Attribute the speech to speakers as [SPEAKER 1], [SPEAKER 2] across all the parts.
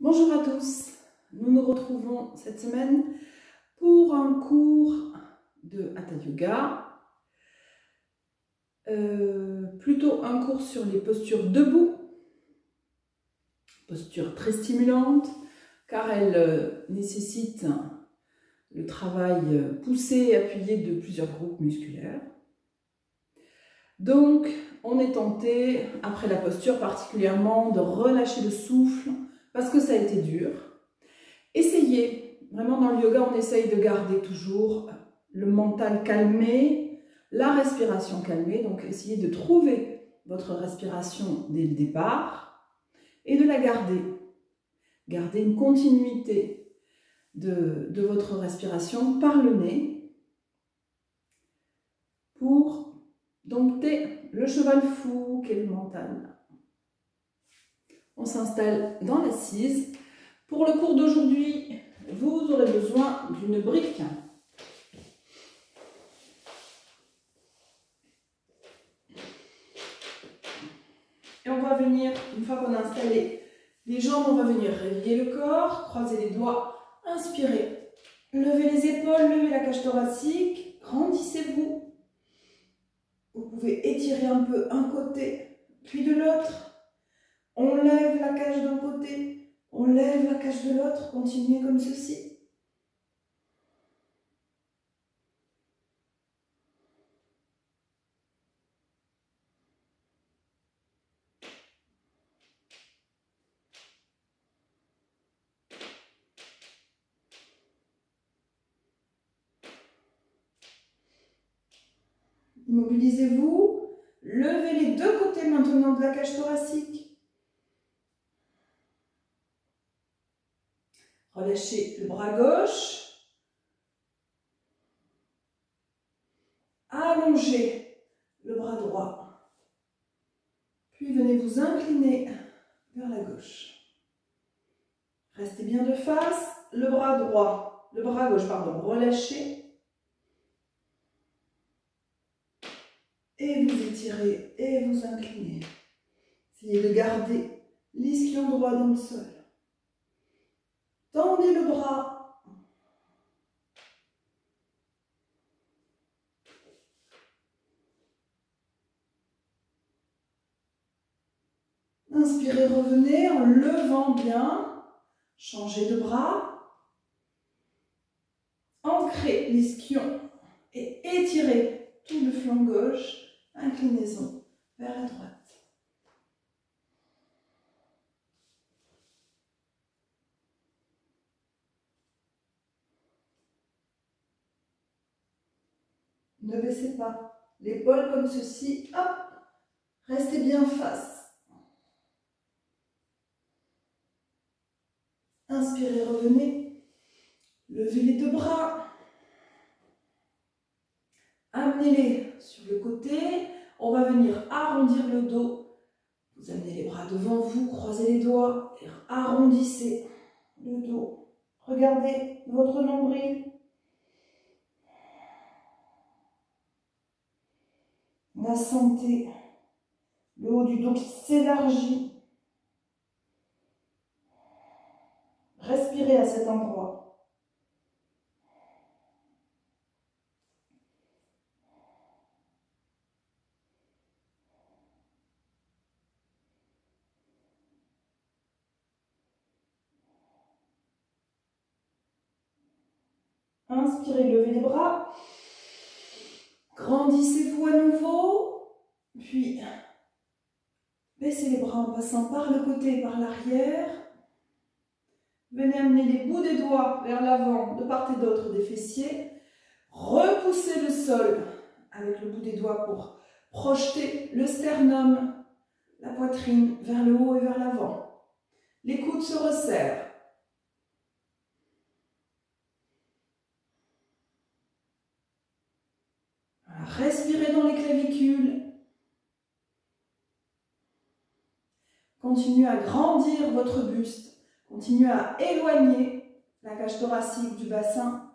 [SPEAKER 1] Bonjour à tous, nous nous retrouvons cette semaine pour un cours de Hatha Yoga, plutôt un cours sur les postures debout, posture très stimulante car elle nécessite le travail poussé et appuyé de plusieurs groupes musculaires. Donc on est tenté, après la posture particulièrement, de relâcher le souffle parce que ça a été dur. Essayez, vraiment dans le yoga on essaye de garder toujours le mental calmé, la respiration calmée, donc essayez de trouver votre respiration dès le départ et de la garder. Gardez une continuité de votre respiration par le nez pour dompter le cheval fou qu'est le mental. On s'installe dans l'assise. Pour le cours d'aujourd'hui, vous aurez besoin d'une brique. Et on va venir, une fois qu'on a installé les jambes, on va venir réveiller le corps, croiser les doigts, inspirez. Levez les épaules, levez la cage thoracique, grandissez-vous. Vous pouvez étirer un peu un côté, puis de l'autre. On lève la cage d'un côté, on lève la cage de l'autre, continuez comme ceci. Immobilisez-vous, levez les deux côtés maintenant de la cage thoracique. Relâchez le bras gauche. Allongez le bras droit. Puis venez vous incliner vers la gauche. Restez bien de face, le bras gauche, relâchez. Et vous étirez et vous inclinez. Essayez de garder l'ischion droit dans le sol. Tendez le bras. Inspirez, revenez en levant bien. Changez de bras. Ancrez l'ischion et étirez tout le flanc gauche. Inclinaison vers la droite. Ne baissez pas l'épaule comme ceci. Hop, restez bien face. Inspirez, revenez. Levez les deux bras. Amenez-les sur le côté. On va venir arrondir le dos. Vous amenez les bras devant vous, croisez les doigts et arrondissez le dos. Regardez votre nombril. La santé, le haut du dos qui s'élargit. Respirez à cet endroit. Inspirez, levez les bras. Grandissez-vous à nouveau. Puis, baissez les bras en passant par le côté et par l'arrière. Venez amener les bouts des doigts vers l'avant, de part et d'autre des fessiers. Repoussez le sol avec le bout des doigts pour projeter le sternum, la poitrine vers le haut et vers l'avant. Les coudes se resserrent. Respirez dans les clavicules. Continuez à grandir votre buste. Continuez à éloigner la cage thoracique du bassin.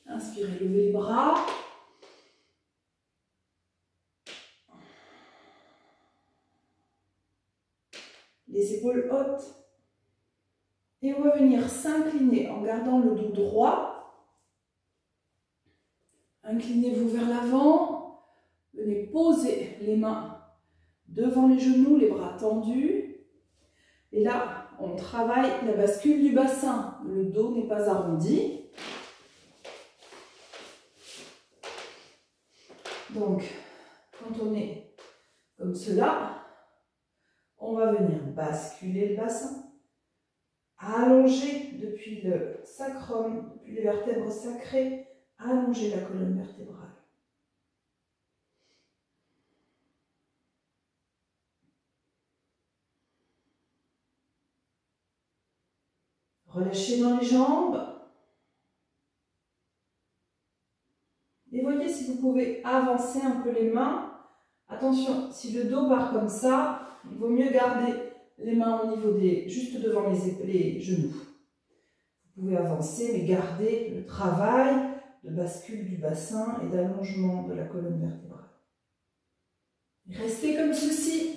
[SPEAKER 1] Inspirez, levez les bras. Les épaules hautes. Et on va venir s'incliner en gardant le dos droit. Inclinez-vous vers l'avant. Venez poser les mains devant les genoux, les bras tendus. Et là, on travaille la bascule du bassin. Le dos n'est pas arrondi. Donc, quand on est comme cela, on va venir basculer le bassin. Allonger depuis le sacrum, depuis les vertèbres sacrées, allonger la colonne vertébrale. Relâchez dans les jambes. Et voyez si vous pouvez avancer un peu les mains. Attention, si le dos part comme ça, il vaut mieux garder les mains au niveau juste devant les genoux. Vous pouvez avancer, mais garder le travail de bascule du bassin et d'allongement de la colonne vertébrale. Restez comme ceci.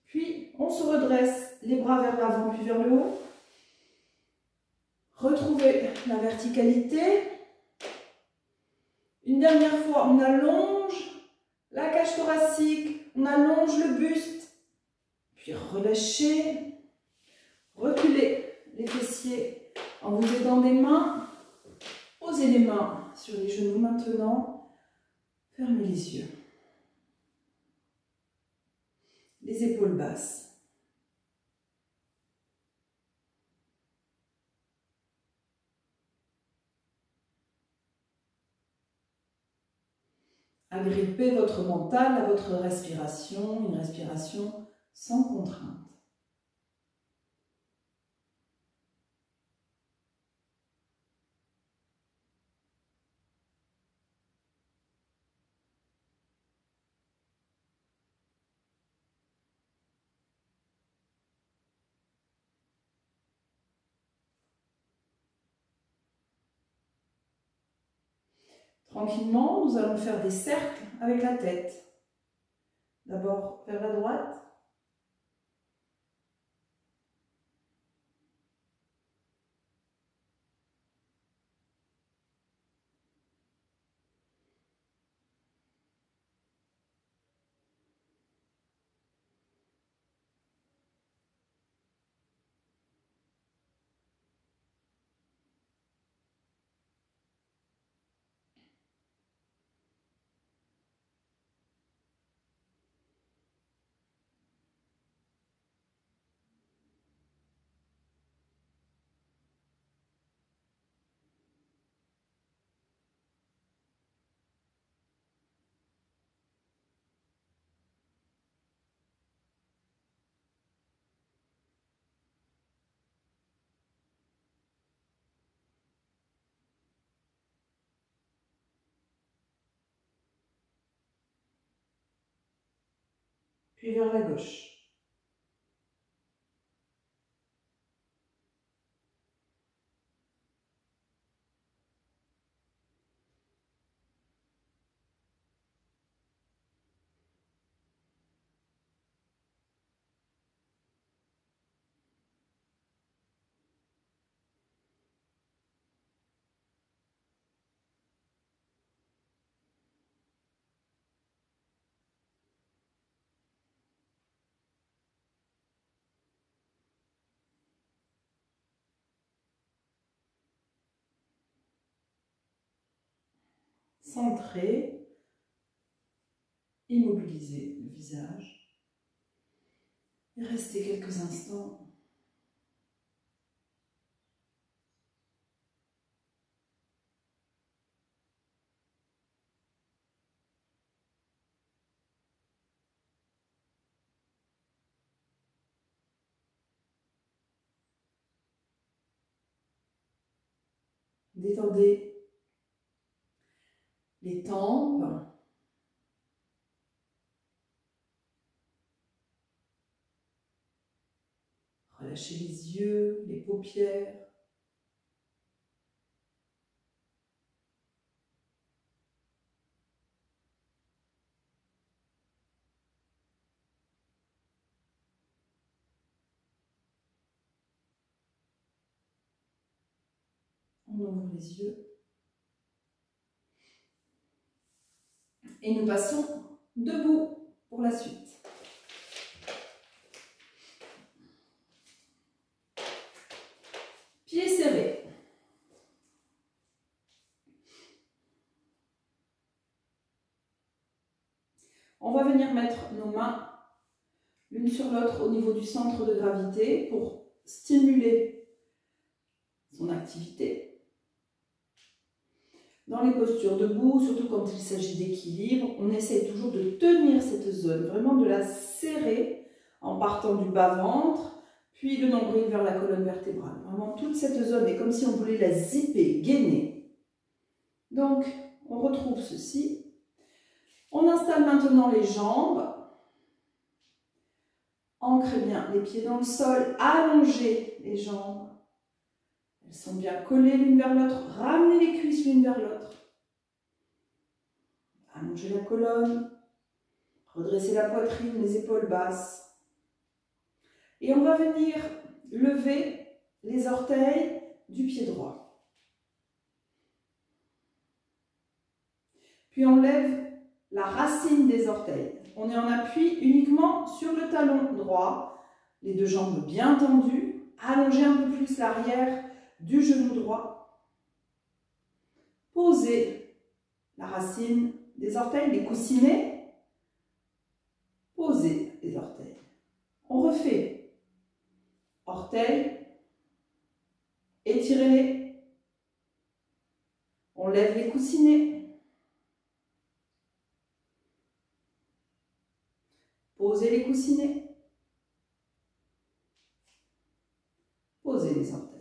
[SPEAKER 1] Puis, on se redresse, les bras vers l'avant puis vers le haut. Retrouvez la verticalité. Une dernière fois, on allonge la cage thoracique, on allonge le buste. Puis relâchez, reculez les fessiers en vous aidant des mains. Posez les mains sur les genoux maintenant. Fermez les yeux. Les épaules basses. Agrippez votre mental à votre respiration, une respiration sans contrainte. Tranquillement, nous allons faire des cercles avec la tête. D'abord vers la droite. Puis vers la gauche. Centrez, immobilisez le visage et restez quelques instants. Détendez les tempes. Relâchez les yeux, les paupières. On ouvre les yeux. Et nous passons debout pour la suite. Pieds serrés. On va venir mettre nos mains l'une sur l'autre au niveau du centre de gravité pour stimuler son activité. Dans les postures debout, surtout quand il s'agit d'équilibre, on essaye toujours de tenir cette zone, vraiment de la serrer en partant du bas-ventre, puis le nombril vers la colonne vertébrale. Vraiment, toute cette zone est comme si on voulait la zipper, gainer. Donc, on retrouve ceci. On installe maintenant les jambes. Ancrez bien les pieds dans le sol, allongez les jambes. Elles sont bien collées l'une vers l'autre. Ramenez les cuisses l'une vers l'autre. Allongez la colonne. Redressez la poitrine, les épaules basses. Et on va venir lever les orteils du pied droit. Puis on lève la racine des orteils. On est en appui uniquement sur le talon droit. Les deux jambes bien tendues. Allongez un peu plus l'arrière du genou droit. Posez la racine des orteils, les coussinets. Posez les orteils. On refait. Orteils. Étirez-les. On lève les coussinets. Posez les coussinets. Posez les orteils.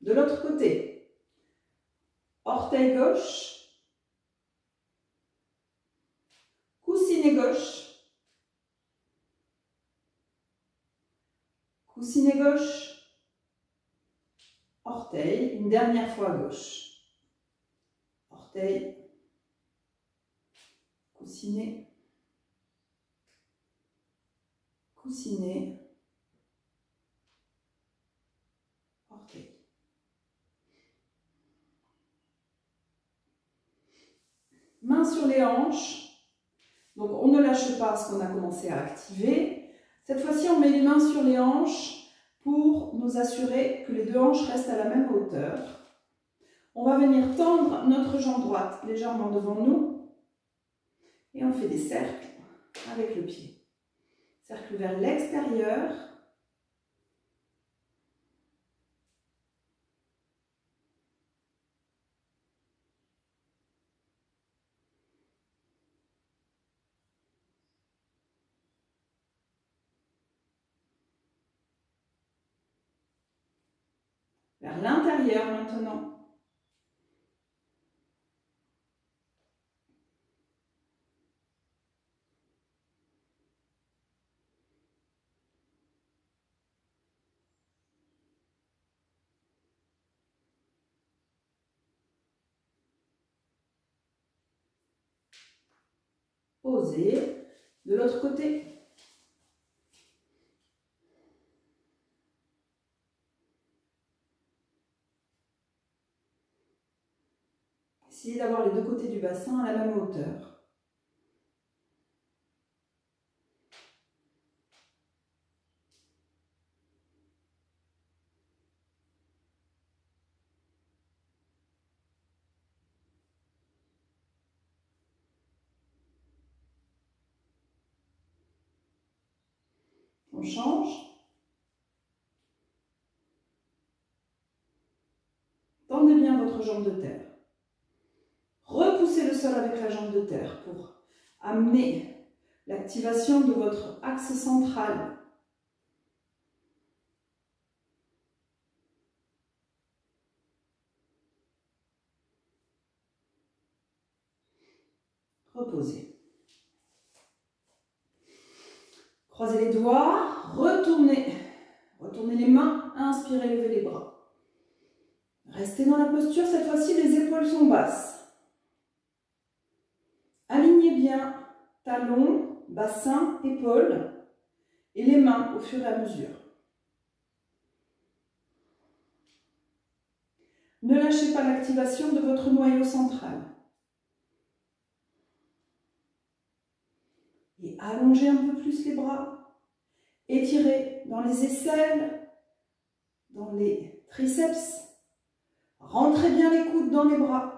[SPEAKER 1] De l'autre côté, orteil gauche, coussinet gauche, coussinet gauche, orteil, une dernière fois à gauche, orteil, coussinet, coussinet, orteil. Mains sur les hanches, donc on ne lâche pas ce qu'on a commencé à activer. Cette fois-ci, on met les mains sur les hanches pour nous assurer que les deux hanches restent à la même hauteur. On va venir tendre notre jambe droite légèrement devant nous et on fait des cercles avec le pied. Cercle vers l'extérieur. Vers l'intérieur maintenant. Posez de l'autre côté. Essayez d'avoir les deux côtés du bassin à la même hauteur. On change. Tendez bien votre jambe de terre. Repoussez le sol avec la jambe de terre pour amener l'activation de votre axe central. reposez. Croisez les doigts, retournez les mains, inspirez, levez les bras. Restez dans la posture, cette fois-ci les épaules sont basses. Alignez bien talons, bassin, épaules et les mains au fur et à mesure. Ne lâchez pas l'activation de votre noyau central. Et allongez un peu plus les bras. Étirez dans les aisselles, dans les triceps. Rentrez bien les coudes dans les bras.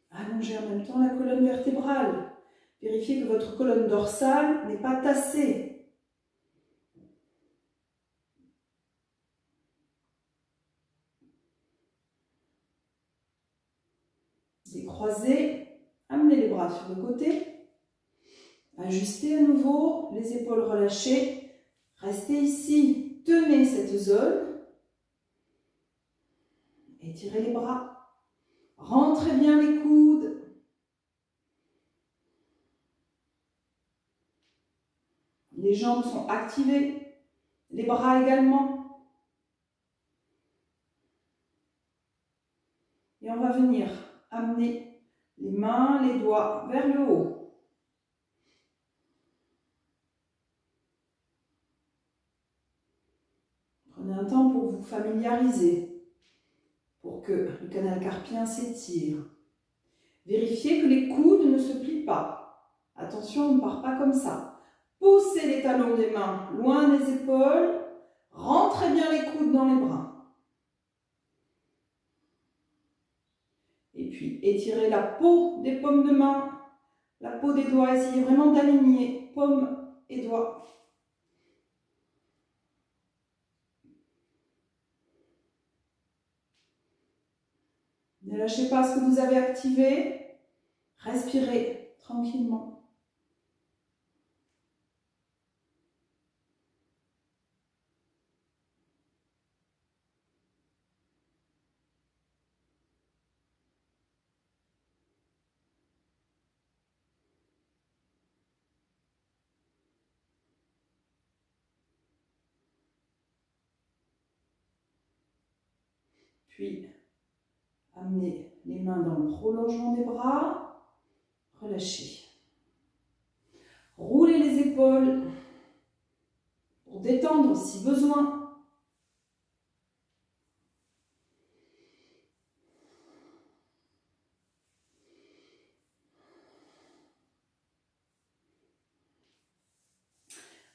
[SPEAKER 1] Allongez en même temps la colonne vertébrale. Vérifiez que votre colonne dorsale n'est pas tassée. Décroisez, amenez les bras sur le côté. Ajustez à nouveau, les épaules relâchées. Restez ici, tenez cette zone. Étirez les bras. Rentrez bien les coudes. Les jambes sont activées, les bras également. Et on va venir amener les mains, les doigts vers le haut. Prenez un temps pour vous familiariser, pour que le canal carpien s'étire. Vérifiez que les coudes ne se plient pas. Attention, on ne part pas comme ça. Poussez les talons des mains loin des épaules. Rentrez bien les coudes dans les bras. Et puis, étirez la peau des paumes de main, la peau des doigts. Essayez vraiment d'aligner paumes et doigts. Ne lâchez pas ce que vous avez activé. Respirez tranquillement. Puis, amenez les mains dans le prolongement des bras. Relâchez. Roulez les épaules pour détendre si besoin.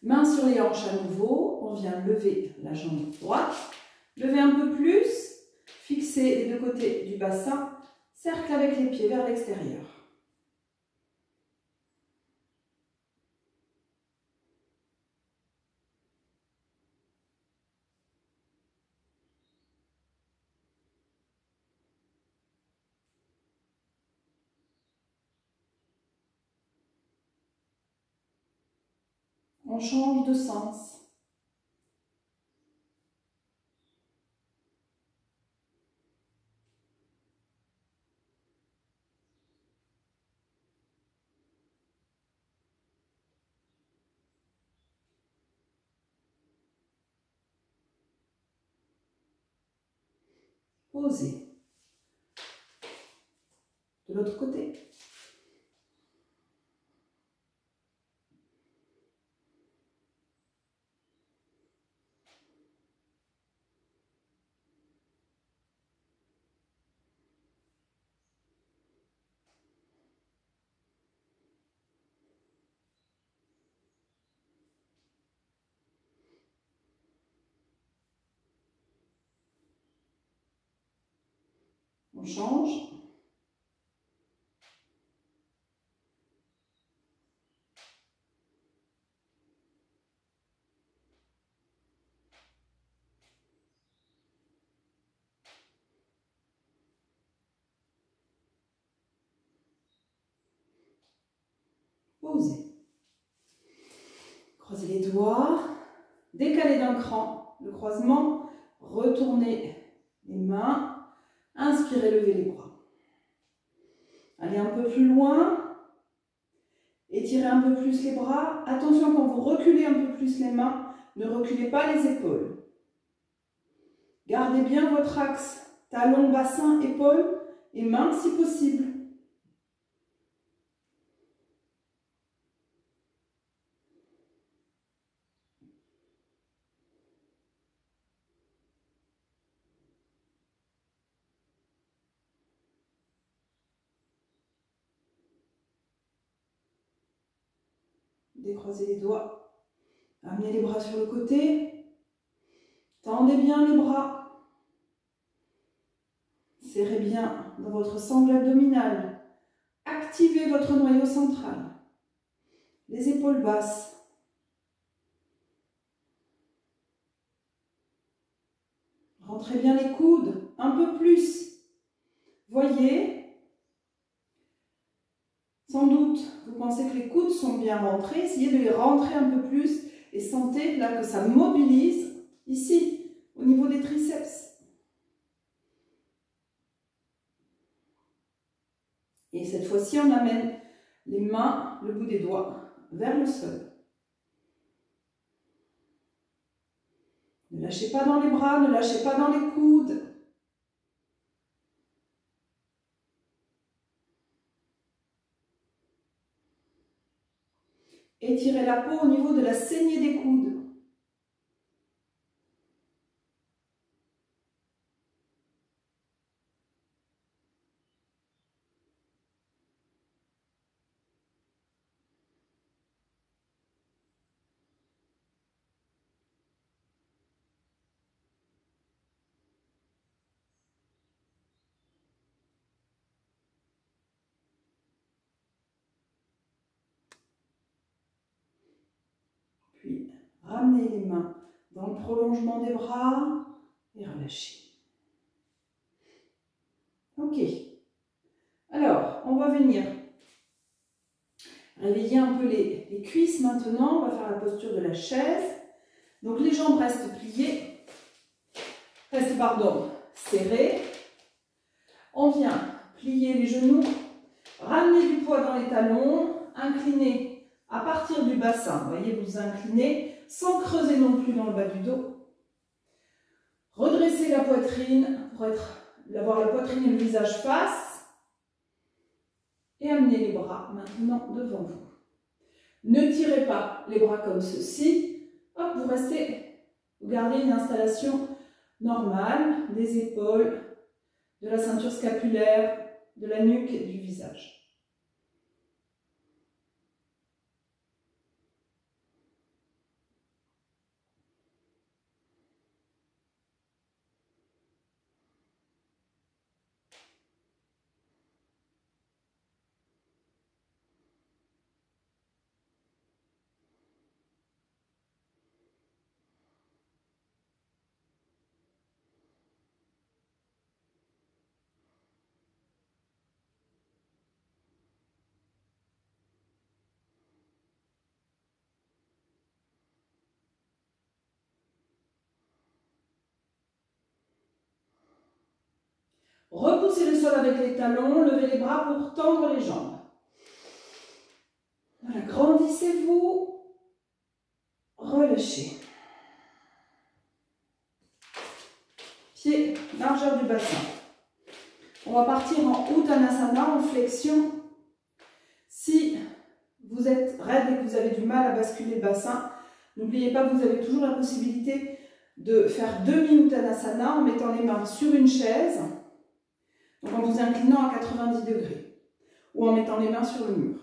[SPEAKER 1] Mains sur les hanches à nouveau. On vient lever la jambe droite. Levez un peu plus. Fixez les deux côtés du bassin. Cercle avec les pieds vers l'extérieur. On change de sens. Posez. De l'autre côté. On change. Posez. Croisez les doigts. Décalez d'un cran le croisement. Retournez les mains. Inspirez, levez les bras. Allez un peu plus loin. Étirez un peu plus les bras. Attention, quand vous reculez un peu plus les mains, ne reculez pas les épaules. Gardez bien votre axe talon, bassin, épaules et mains si possible. Décroisez les doigts. Amenez les bras sur le côté. Tendez bien les bras. Serrez bien dans votre sangle abdominale. Activez votre noyau central. Les épaules basses. Rentrez bien les coudes, un peu plus. Voyez, sans doute, vous pensez que les coudes sont bien rentrés. Essayez de les rentrer un peu plus et sentez là que ça mobilise ici, au niveau des triceps. Et cette fois-ci, on amène les mains, le bout des doigts, vers le sol. Ne lâchez pas dans les bras, ne lâchez pas dans les coudes. Étirez la peau au niveau de la saignée des coudes. Puis, ramenez les mains dans le prolongement des bras et relâchez. Ok. Alors, on va venir réveiller un peu les cuisses maintenant. On va faire la posture de la chaise. Donc, les jambes restent pliées. Serrées. On vient plier les genoux, ramener du poids dans les talons, incliner à partir du bassin. Vous voyez, vous inclinez sans creuser non plus dans le bas du dos. Redressez la poitrine pour avoir la poitrine et le visage face. Et amenez les bras maintenant devant vous. Ne tirez pas les bras comme ceci. Hop, vous gardez une installation normale des épaules, de la ceinture scapulaire, de la nuque et du visage. Repoussez le sol avec les talons, levez les bras pour tendre les jambes. Voilà, grandissez-vous, relâchez. Pieds, largeur du bassin. On va partir en Uttanasana, en flexion. Si vous êtes raide et que vous avez du mal à basculer le bassin, n'oubliez pas que vous avez toujours la possibilité de faire demi-Uttanasana en mettant les mains sur une chaise. Donc en vous inclinant à 90 degrés ou en mettant les mains sur le mur.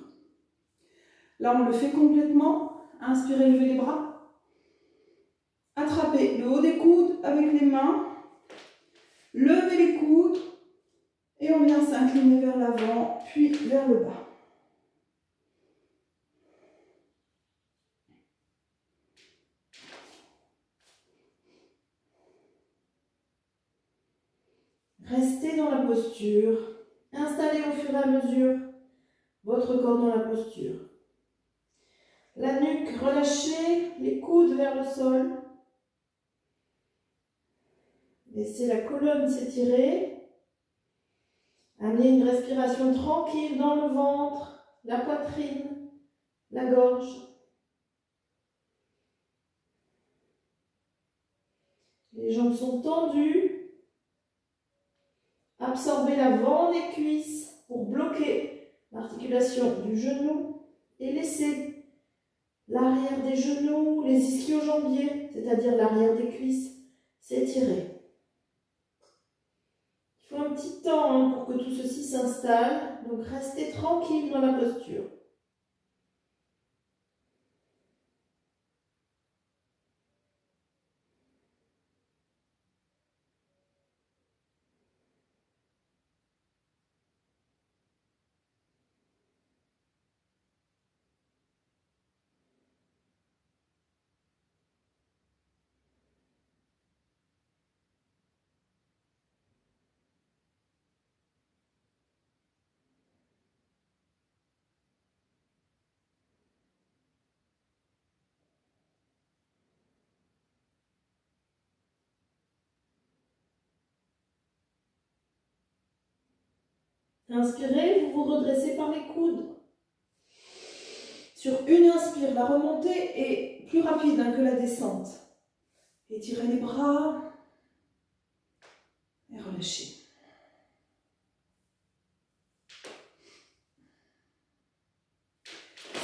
[SPEAKER 1] Là, on le fait complètement. Inspirez, levez les bras. Attrapez le haut des coudes avec les mains. Levez les coudes. Et on vient s'incliner vers l'avant, puis vers le bas. Restez dans la posture. Installez au fur et à mesure votre corps dans la posture. La nuque relâchée, les coudes vers le sol. Laissez la colonne s'étirer.
[SPEAKER 2] Amenez une respiration tranquille dans le ventre, la poitrine, la gorge. Les jambes sont tendues. Absorbez l'avant des cuisses pour bloquer l'articulation du genou et laissez l'arrière des genoux, les ischio-jambiers, c'est-à-dire l'arrière des cuisses, s'étirer. Il faut un petit temps pour que tout ceci s'installe, donc restez tranquille dans la posture. Inspirez, vous vous redressez par les coudes. Sur une inspire, la remontée est plus rapide que la descente. Étirez les bras et relâchez.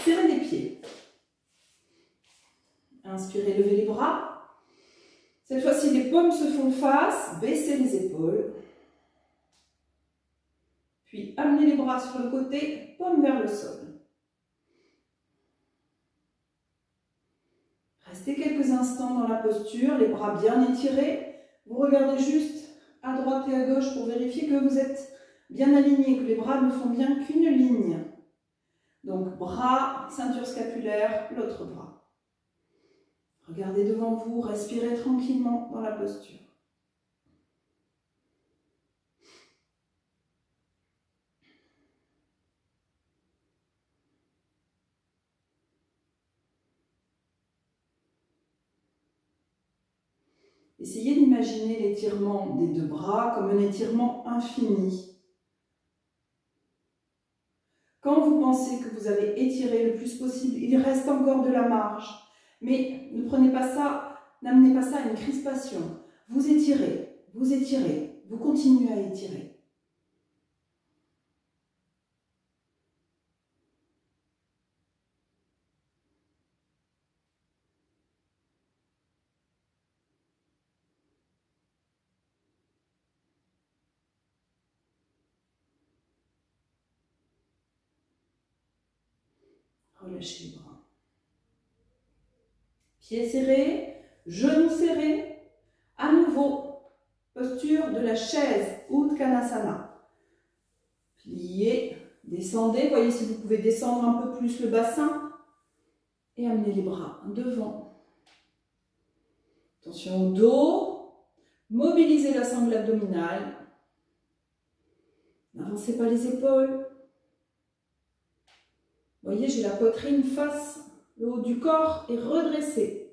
[SPEAKER 2] Serrez les pieds. Inspirez, levez les bras. Cette fois-ci, les paumes se font face, baissez les épaules. Puis amenez les bras sur le côté, paume vers le sol. Restez quelques instants dans la posture, les bras bien étirés. Vous regardez juste à droite et à gauche pour vérifier que vous êtes bien alignés, que les bras ne font bien qu'une ligne. Donc bras, ceinture scapulaire, l'autre bras. Regardez devant vous, respirez tranquillement dans la posture. Essayez d'imaginer l'étirement des deux bras comme un étirement infini. Quand vous pensez que vous avez étiré le plus possible, il reste encore de la marge. Mais ne prenez pas ça, n'amenez pas ça à une crispation. Vous étirez, vous continuez à étirer. Relâchez les bras. Pieds serrés, genoux serrés. À nouveau, posture de la chaise, Uttanasana. Pliez, descendez. Voyez si vous pouvez descendre un peu plus le bassin. Et amenez les bras devant. Attention au dos. Mobilisez la sangle abdominale. N'avancez pas les épaules. Voyez, j'ai la poitrine face, le haut du corps est redressé.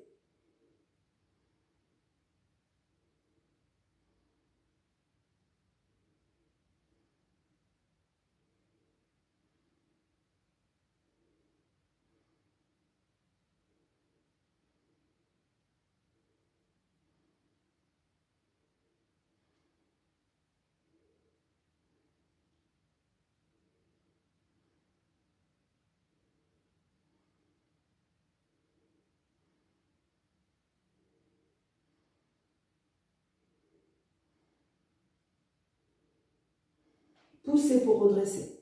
[SPEAKER 2] Poussez pour redresser.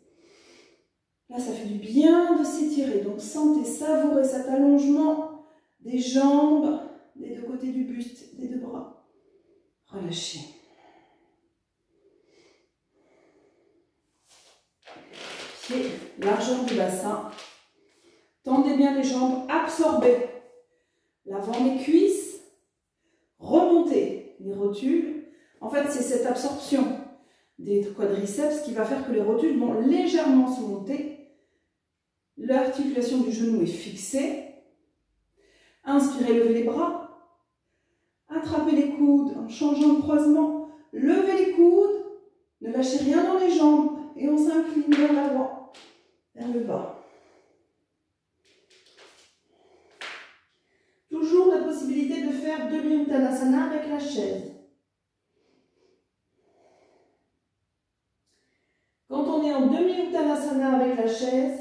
[SPEAKER 2] Là, ça fait du bien de s'étirer. Donc, sentez, savourez cet allongement des jambes, des deux côtés du buste, des deux bras. Relâchez. Pieds, largeur du bassin. Tendez bien les jambes, absorbez l'avant des cuisses. Remontez les rotules. En fait, c'est cette absorption des quadriceps qui va faire que les rotules vont légèrement se monter. L'articulation du genou est fixée. Inspirez, levez les bras. Attrapez les coudes en changeant de croisement. Levez les coudes. Ne lâchez rien dans les jambes.
[SPEAKER 1] et on s'incline vers l'avant, vers le bas. Toujours la possibilité de faire demi-uttanasana avec la chaise. Quand on est en demi-uttanasana avec la chaise,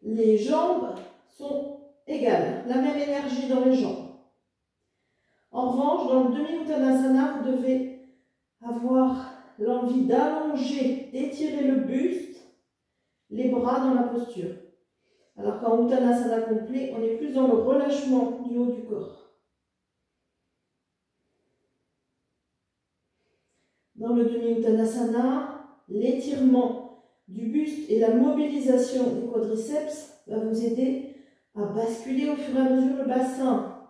[SPEAKER 1] les jambes sont égales, la même énergie dans les jambes. En revanche, dans le demi-uttanasana, vous devez avoir l'envie d'allonger, d'étirer le buste, les bras dans la posture. Alors qu'en Uttanasana complet, on est plus dans le relâchement du haut du corps. Dans le demi-Uttanasana, l'étirement du buste et la mobilisation des quadriceps va vous aider à basculer au fur et à mesure le bassin,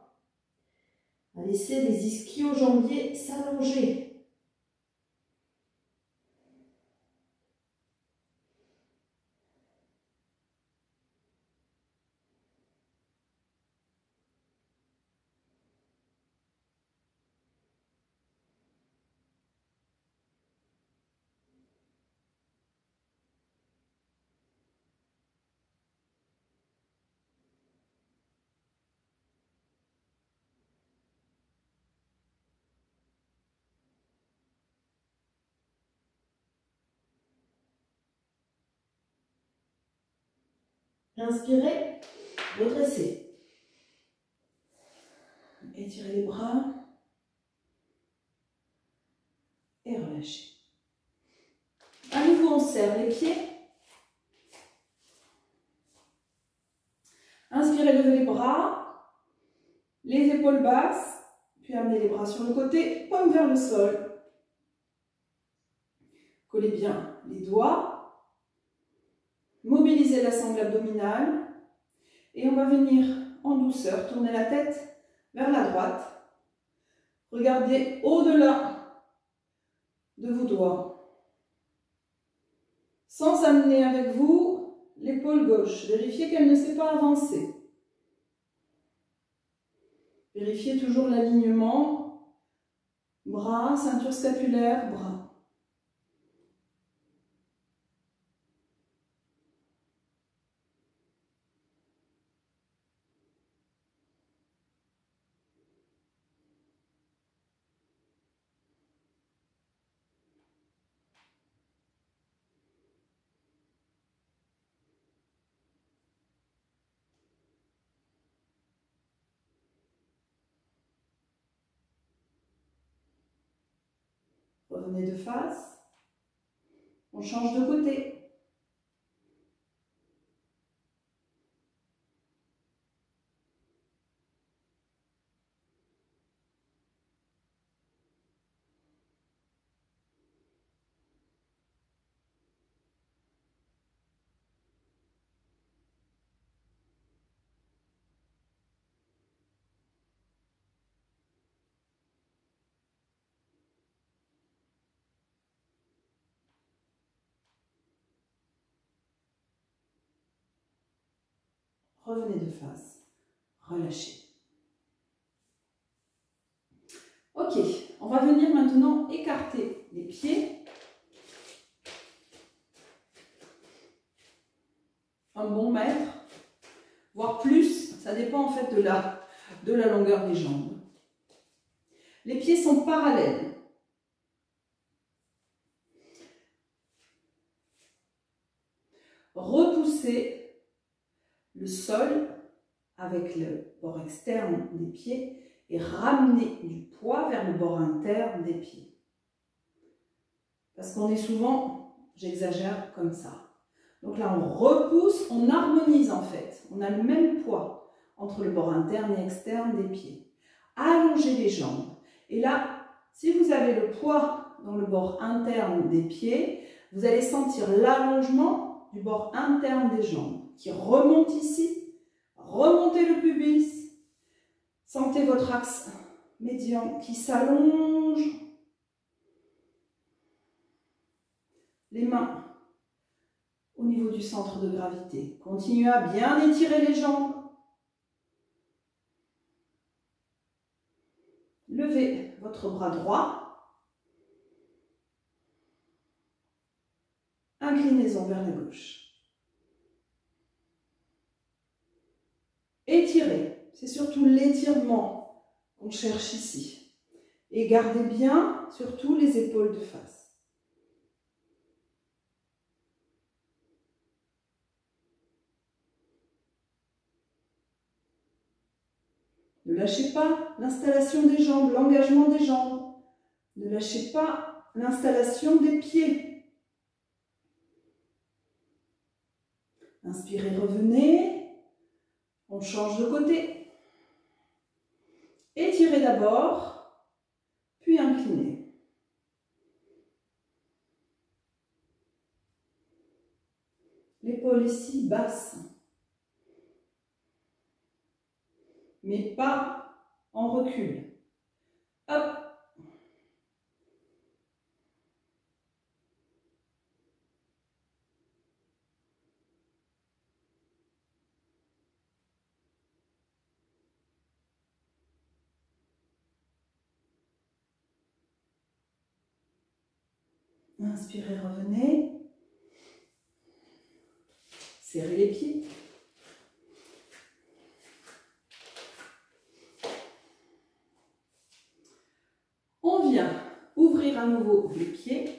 [SPEAKER 1] à laisser les ischio-jambiers s'allonger. Inspirez, redressez. Étirez les bras et relâchez. À nouveau, on serre les pieds. Inspirez, levez les bras, les épaules basses, puis amenez les bras sur le côté, paume vers le sol. Collez bien les doigts. Mobilisez la sangle abdominale et on va venir en douceur tourner la tête vers la droite. Regardez au-delà de vos doigts. Sans amener avec vous l'épaule gauche. Vérifiez qu'elle ne s'est pas avancée. Vérifiez toujours l'alignement. Bras, ceinture scapulaire, bras. Revenez de face. On change de côté. Revenez de face. Relâchez. Ok, on va venir maintenant écarter les pieds. Un bon mètre, voire plus, ça dépend en fait de la longueur des jambes. Les pieds sont parallèles. Repoussez le sol avec le bord externe des pieds et ramenez du poids vers le bord interne des pieds. Parce qu'on est souvent, j'exagère comme ça. Donc là, on repousse, on harmonise en fait. On a le même poids entre le bord interne et externe des pieds. Allongez les jambes. Et là, si vous avez le poids dans le bord interne des pieds, vous allez sentir l'allongement du bord interne des jambes qui remonte ici. Remontez le pubis. Sentez votre axe médian qui s'allonge. Les mains au niveau du centre de gravité. Continuez à bien étirer les jambes. Levez votre bras droit.
[SPEAKER 2] inclinaison vers la gauche. Étirez, c'est surtout l'étirement qu'on cherche ici. Et gardez bien surtout les épaules de face. Ne lâchez pas l'installation des jambes, l'engagement des jambes. Ne lâchez pas l'installation des pieds. Inspirez, revenez. On change de côté. Étirez d'abord, puis inclinez. L'épaule ici basse. Mais pas en recul. Hop. Inspirez, revenez. Serrez les pieds. On vient ouvrir à nouveau les pieds,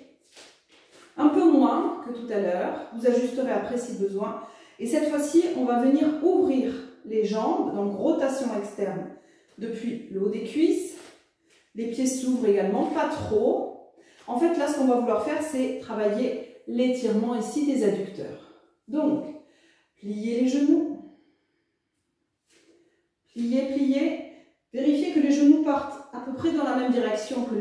[SPEAKER 2] un peu moins que tout à l'heure, vous ajusterez après si besoin. Et cette fois-ci, on va venir ouvrir les jambes, donc rotation externe depuis le haut des cuisses. Les pieds s'ouvrent également, pas trop. En fait, là, ce qu'on va vouloir faire, c'est travailler l'étirement ici des adducteurs. Donc, pliez les genoux, pliez, pliez. Vérifiez que les genoux partent à peu près dans la même direction que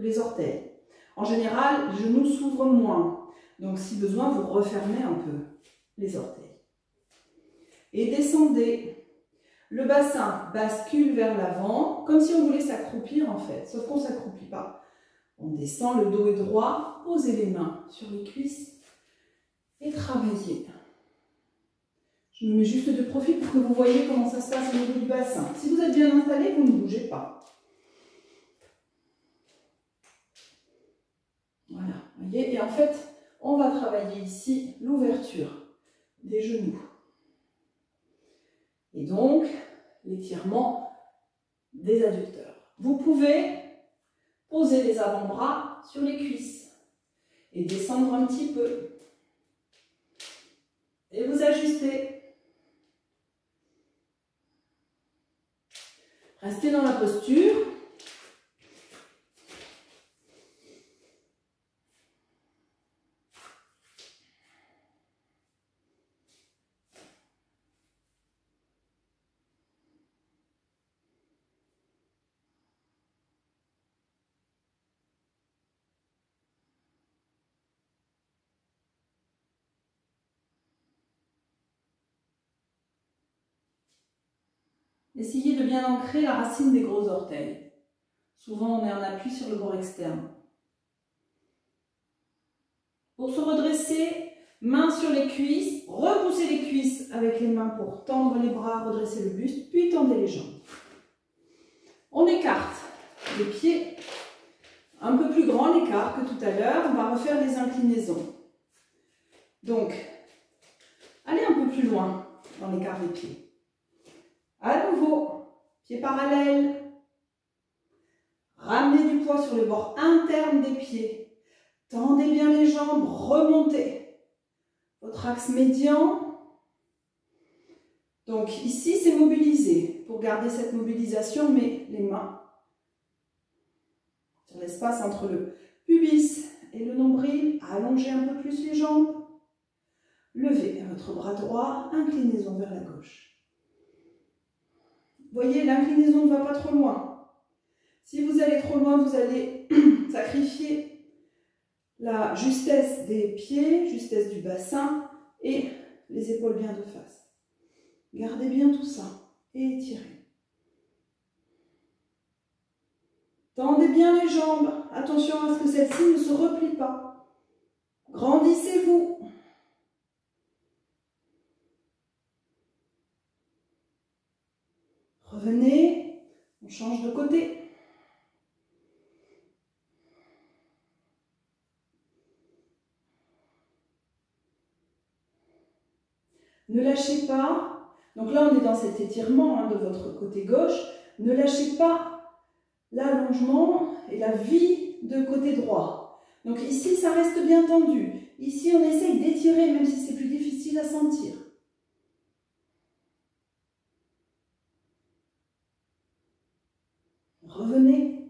[SPEAKER 2] les orteils. En général, les genoux s'ouvrent moins. Donc, si besoin, vous refermez un peu les orteils. Et descendez. Le bassin bascule vers l'avant, comme si on voulait s'accroupir en fait. Sauf qu'on ne s'accroupit pas. On descend, le dos est droit. Posez les mains sur les cuisses et travaillez. Je me mets juste de profil pour que vous voyez comment ça se passe au niveau du bassin. Si vous êtes bien installé, vous ne bougez pas. Voilà, vous voyez. Et en fait, on va travailler ici l'ouverture des genoux. Et donc, l'étirement des adducteurs. Vous pouvez poser les avant-bras sur les cuisses et descendre un petit peu. Et vous ajustez. Restez dans la posture. Essayez de bien ancrer la racine des gros orteils. Souvent, on est en appui sur le bord externe. Pour se redresser, mains sur les cuisses, repoussez les cuisses avec les mains pour tendre les bras, redresser le buste, puis tendez les jambes. On écarte les pieds, un peu plus grand l'écart que tout à l'heure. On va refaire les inclinaisons. Donc, allez un peu plus loin dans l'écart des pieds. À nouveau, pieds parallèles. Ramenez du poids sur le bord interne des pieds. Tendez bien les jambes, remontez. Votre axe médian. Donc ici, c'est mobilisé. Pour garder cette mobilisation, mais les mains sur l'espace entre le pubis et le nombril. Allongez un peu plus les jambes. Levez votre bras droit, inclinaison vers la gauche. Voyez, l'inclinaison ne va pas trop loin. Si vous allez trop loin, vous allez sacrifier la justesse des pieds, justesse du bassin et les épaules bien de face. Gardez bien tout ça et étirez. Tendez bien les jambes. Attention à ce que celle-ci ne se replie pas. Grandissez-vous. Revenez, on change de côté.
[SPEAKER 1] Ne lâchez pas. Donc là, on est dans cet étirement de votre côté gauche. Ne lâchez pas l'allongement et la vie de côté droit. Donc ici, ça reste bien tendu. Ici, on essaye d'étirer, même si c'est plus difficile à sentir. Revenez.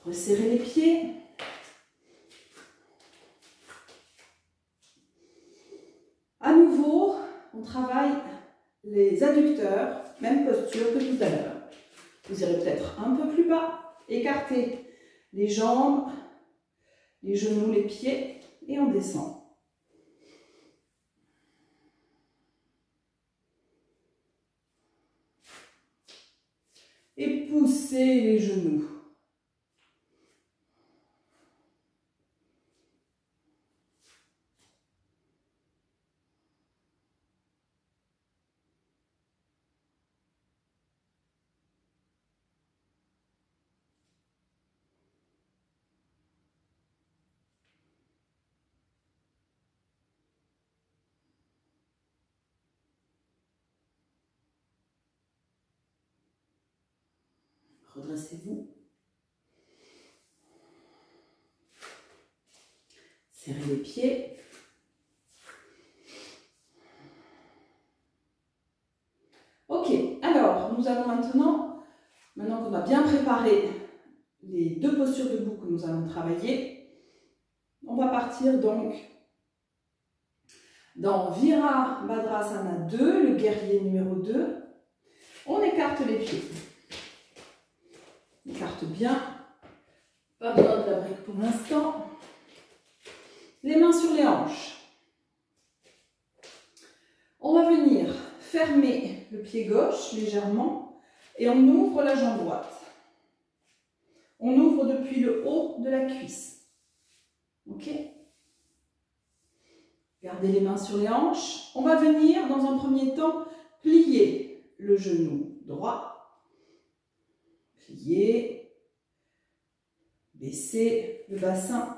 [SPEAKER 1] Resserrez les pieds. À nouveau, on travaille les adducteurs, même posture que tout à l'heure. Vous irez peut-être un peu plus bas, écartez les jambes, les genoux, les pieds et on descend. Et poussez les genoux. Redressez-vous. Serrez les pieds. Ok, alors nous allons maintenant qu'on a bien préparé les deux postures debout que nous allons travailler, on va partir donc dans Virabhadrasana 2, le guerrier numéro 2. On écarte les pieds. On écarte bien. Pas besoin de la brique pour l'instant. Les mains sur les hanches. On va venir fermer le pied gauche légèrement et on ouvre la jambe droite. On ouvre depuis le haut de la cuisse. Ok? Gardez les mains sur les hanches. On va venir dans un premier temps plier le genou droit. Plier. Baisser le bassin.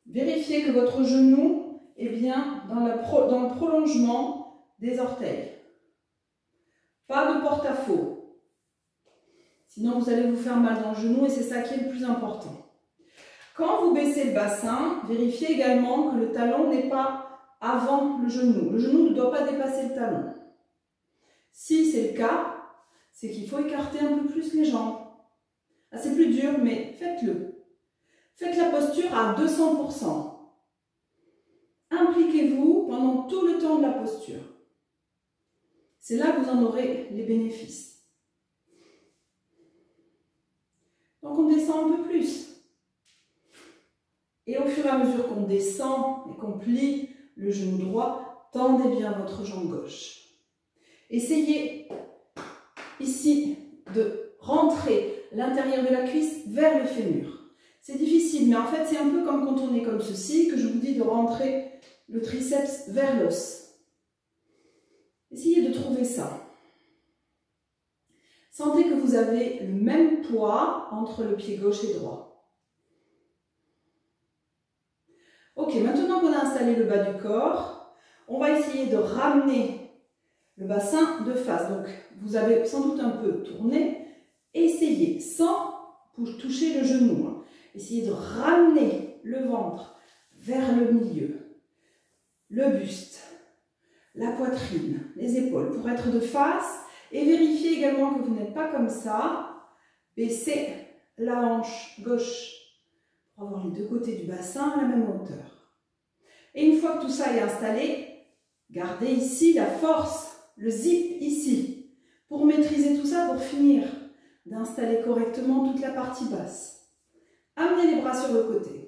[SPEAKER 1] Vérifiez que votre genou est bien dans le prolongement des orteils. Pas de porte-à-faux. Sinon, vous allez vous faire mal dans le genou et c'est ça qui est le plus important. Quand vous baissez le bassin, vérifiez également que le talon n'est pas avant le genou. Le genou ne doit pas dépasser le talon. Si c'est le cas, c'est qu'il faut écarter un peu plus les jambes. Ah, c'est plus dur, mais faites-le. Faites la posture à 200%. Impliquez-vous pendant tout le temps de la posture. C'est là que vous en aurez les bénéfices. Donc on descend un peu plus. Et au fur et à mesure qu'on descend et qu'on plie le genou droit, tendez bien votre jambe gauche. Essayez ici de rentrer l'intérieur de la cuisse vers le fémur. C'est difficile, mais en fait c'est un peu comme quand on est comme ceci, que je vous dis de rentrer le triceps vers l'os. Essayez de trouver ça. Sentez que vous avez le même poids entre le pied gauche et droit. Ok, maintenant qu'on a installé le bas du corps, on va essayer de ramener le bassin de face. Donc, vous avez sans doute un peu tourné. Essayez, sans toucher le genou. Essayez de ramener le ventre vers le milieu, le buste, la poitrine, les épaules pour être de face. Et vérifiez également que vous n'êtes pas comme ça. Baissez la hanche gauche pour avoir les deux côtés du bassin à la même hauteur. Et une fois que tout ça est installé, gardez ici la force, le zip ici, pour maîtriser tout ça, pour finir d'installer correctement toute la partie basse. Amenez les bras sur le côté.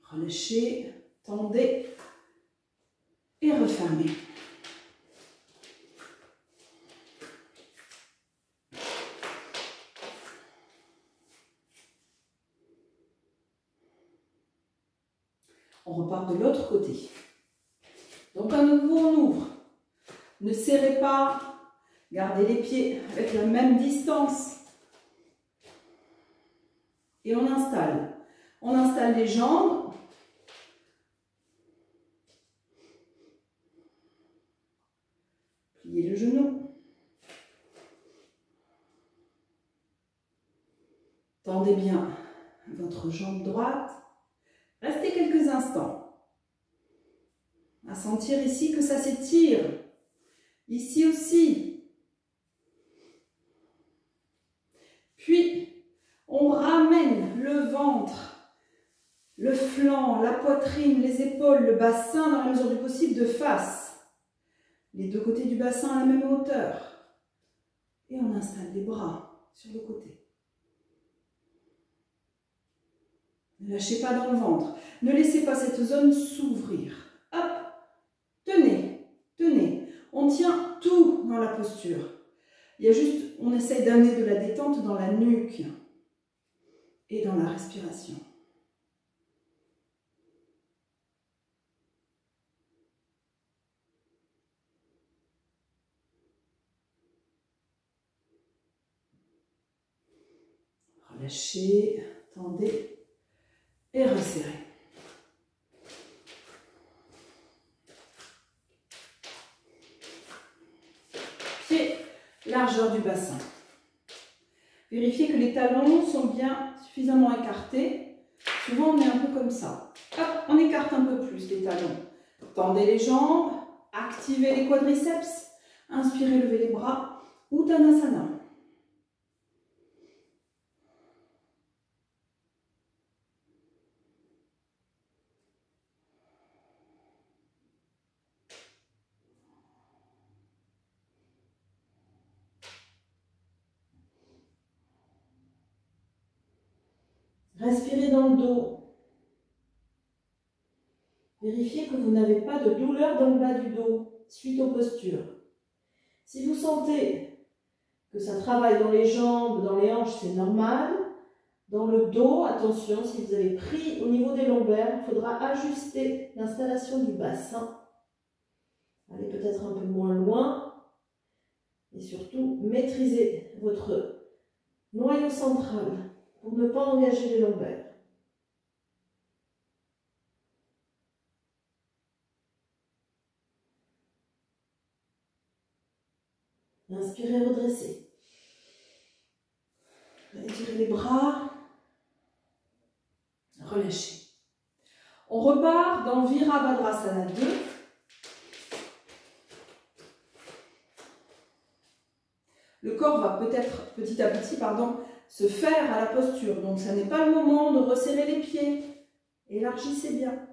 [SPEAKER 1] Relâchez, tendez et refermez.
[SPEAKER 2] On repart de l'autre côté. Donc à nouveau, on ouvre. Ne serrez pas. Gardez les pieds avec la même distance. Et on installe. On installe les jambes. Pliez le genou. Tendez bien votre jambe droite. Restez quelques instants. À sentir ici que ça s'étire. Ici aussi. Puis, on ramène le ventre, le flanc, la poitrine, les épaules, le bassin dans la mesure du possible de face. Les deux côtés du bassin à la même hauteur. Et on installe les bras sur le côté. Ne lâchez pas dans le ventre. Ne laissez pas cette zone s'ouvrir. Hop, tenez, tenez. On tient tout dans la posture. Il y a juste, on essaye d'amener de la détente dans la nuque et dans la respiration. Relâchez, tendez. Et resserrez. Pied, largeur du bassin. Vérifiez que les talons sont bien suffisamment écartés. Souvent, on est un peu comme ça. Hop, on écarte un peu plus les talons. Tendez les jambes, activez les quadriceps. Inspirez, levez les bras. Uttanasana. Respirez dans le dos. Vérifiez que vous n'avez pas de douleur dans le bas du dos suite aux postures. Si vous sentez que ça travaille dans les jambes, dans les hanches, c'est normal. Dans le dos, attention, si vous avez pris au niveau des lombaires, il faudra ajuster l'installation du bassin. Allez peut-être un peu moins loin. Et surtout, maîtrisez votre noyau central pour ne pas engager les lombaires. Inspirez, redressez. Étirez les bras. Relâchez. On repart dans Virabhadrasana 2. Le corps va peut-être petit à petit, se faire à la posture. Donc, ça n'est pas le moment de resserrer les pieds. Élargissez bien.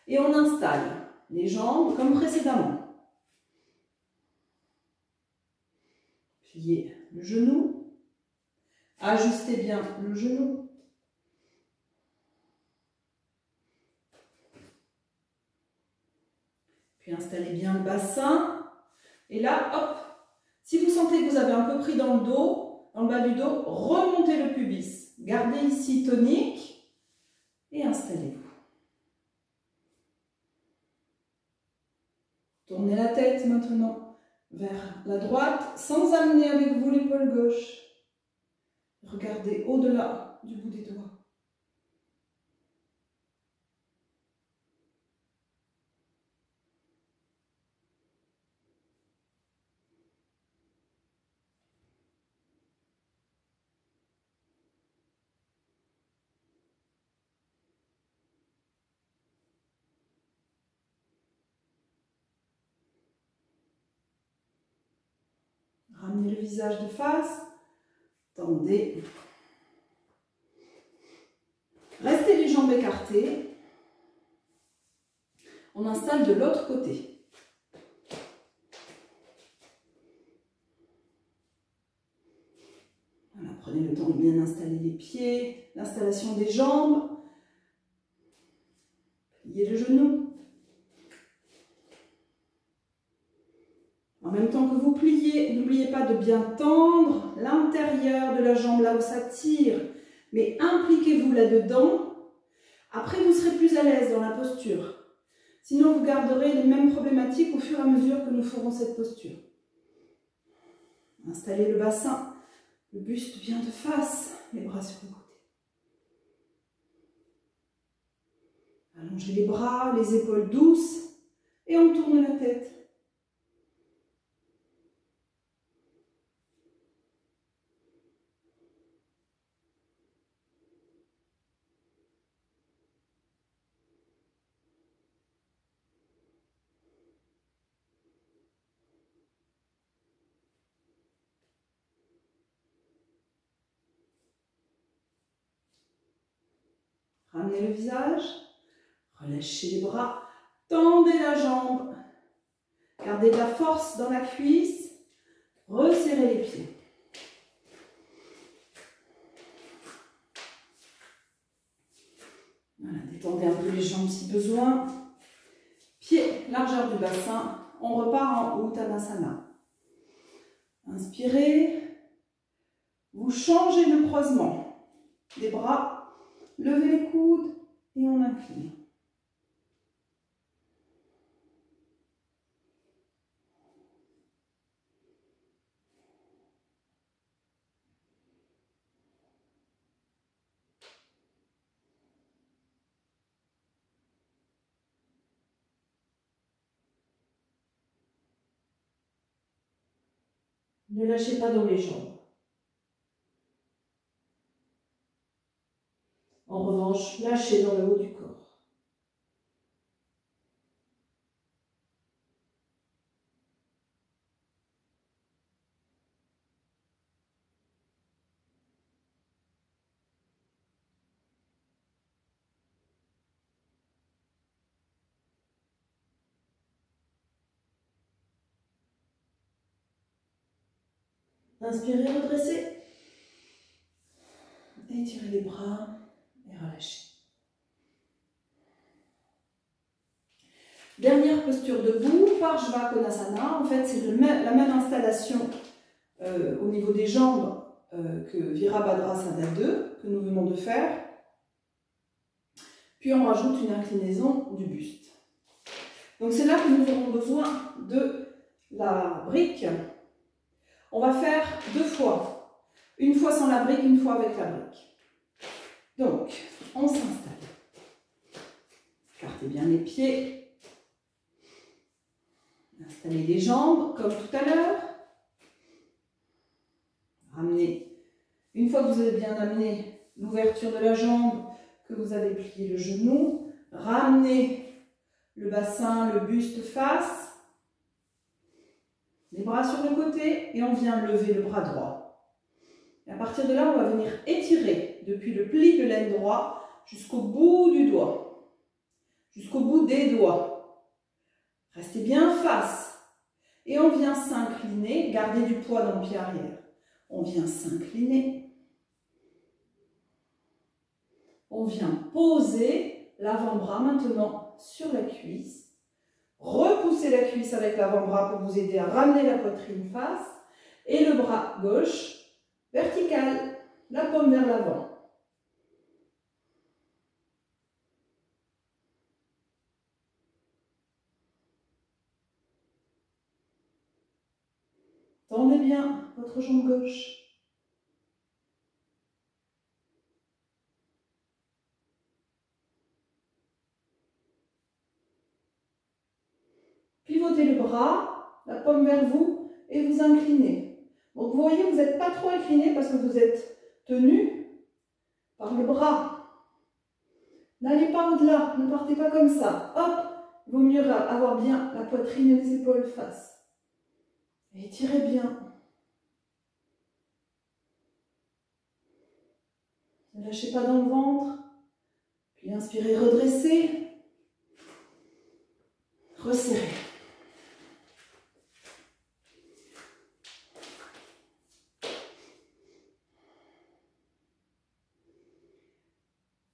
[SPEAKER 2] Et on installe les jambes comme précédemment. Pliez le genou. Ajustez bien le genou. Puis installez bien le bassin. Et là, hop, si vous sentez que vous avez un peu pris dans le dos, dans le bas du dos, remontez le pubis. Gardez ici tonique et installez-vous. Tournez la tête maintenant vers la droite sans amener avec vous l'épaule gauche. Regardez au-delà du bout des doigts. Ramenez le visage de face, tendez. Restez les jambes écartées. On installe de l'autre côté. Voilà, prenez le temps de bien installer les pieds, l'installation des jambes. Pliez le genou. En même temps que vous pliez, n'oubliez pas de bien tendre l'intérieur de la jambe là où ça tire, mais impliquez-vous là-dedans Après, vous serez plus à l'aise dans la posture. Sinon, vous garderez les mêmes problématiques au fur et à mesure que nous ferons cette posture. Installez le bassin, le buste bien de face, les bras sur le côté. Allongez les bras, les épaules douces et on tourne la tête. Ramenez le visage, relâchez les bras, tendez la jambe, gardez de la force dans la cuisse, resserrez les pieds. Voilà, détendez un peu les jambes si besoin. Pieds, largeur du bassin, on repart en Uttanasana. Inspirez, vous changez le croisement des bras. Levez les coudes et on incline. Ne lâchez pas dans les jambes. En revanche, lâchez dans le haut du corps. Inspirez, redressez. Étirez les bras et relâchez. Dernière posture debout, Parshvakonasana. En fait, c'est la même installation au niveau des jambes que Virabhadrasana 2, que nous venons de faire. Puis on rajoute une inclinaison du buste. Donc c'est là que nous aurons besoin de la brique. On va faire 2 fois. Une fois sans la brique, une fois avec la brique. Donc, on s'installe. Écartez bien les pieds. Installez les jambes comme tout à l'heure. Ramenez. Une fois que vous avez bien amené l'ouverture de la jambe, que vous avez plié le genou, ramenez le bassin, le buste face. Les bras sur le côté et on vient lever le bras droit. Et à partir de là, on va venir étirer depuis le pli de l'aine droit jusqu'au bout du doigt, jusqu'au bout des doigts. Restez bien face et on vient s'incliner, gardez du poids dans le pied arrière. On vient s'incliner. On vient poser l'avant-bras maintenant sur la cuisse. Repoussez la cuisse avec l'avant-bras pour vous aider à ramener la poitrine face. Et le bras gauche, vertical, la paume vers l'avant. Tendez bien votre jambe gauche. Pivotez le bras, la paume vers vous et vous inclinez. Donc vous voyez, vous n'êtes pas trop incliné parce que vous êtes tenu par le bras. N'allez pas au-delà, ne partez pas comme ça. Hop, il vaut mieux avoir bien la poitrine et les épaules face. Et étirez bien. Ne lâchez pas dans le ventre. Puis inspirez, redressez. Resserrez.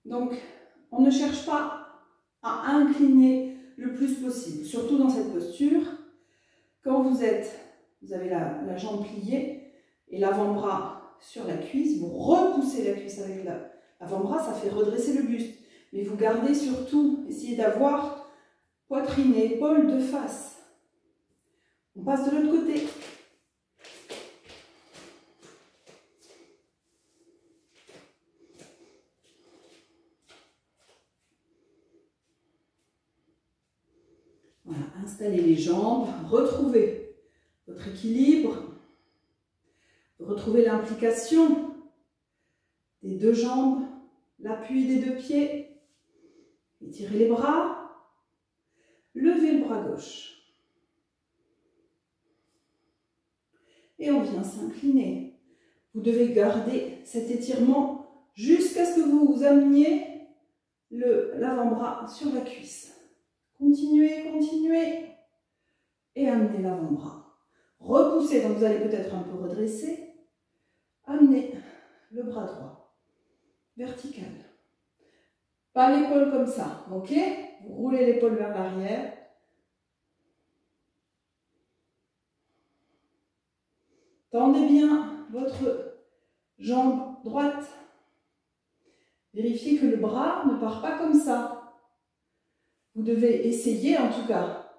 [SPEAKER 2] Donc, on ne cherche pas à incliner le plus possible, surtout dans cette posture. Quand vous avez la jambe pliée et l'avant-bras sur la cuisse, vous repoussez la cuisse avec l'avant-bras, ça fait redresser le buste. Mais vous gardez surtout, essayez d'avoir poitrine et épaules de face. On passe de l'autre côté. Voilà, installez les jambes, retrouvez votre équilibre, retrouvez l'implication des deux jambes, l'appui des deux pieds, étirez les bras, levez le bras gauche. Et on vient s'incliner. Vous devez garder cet étirement jusqu'à ce que vous ameniez l'avant-bras sur la cuisse. Continuez, continuez. Et amenez l'avant-bras. Repoussez, donc vous allez peut-être un peu redresser. Amenez le bras droit. Vertical. Pas l'épaule comme ça, ok? Vous roulez l'épaule vers l'arrière. Tendez bien votre jambe droite. Vérifiez que le bras ne part pas comme ça. Vous devez essayer, en tout cas,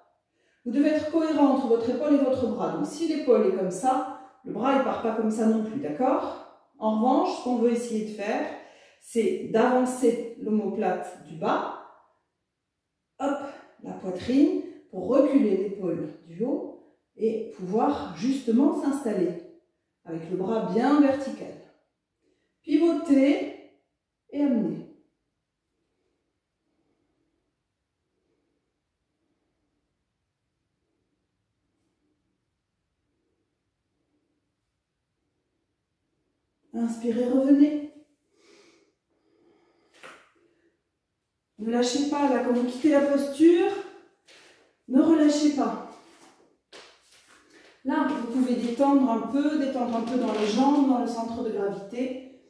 [SPEAKER 2] vous devez être cohérent entre votre épaule et votre bras. Donc si l'épaule est comme ça, le bras ne part pas comme ça non plus, d'accord? En revanche, ce qu'on veut essayer de faire, c'est d'avancer l'omoplate du bas, hop, la poitrine, pour reculer l'épaule du haut et pouvoir justement s'installer avec le bras bien vertical. Pivotez et amenez. Inspirez, revenez. Ne lâchez pas, là, quand vous quittez la posture, ne relâchez pas. Là, vous pouvez détendre un peu dans les jambes, dans le centre de gravité.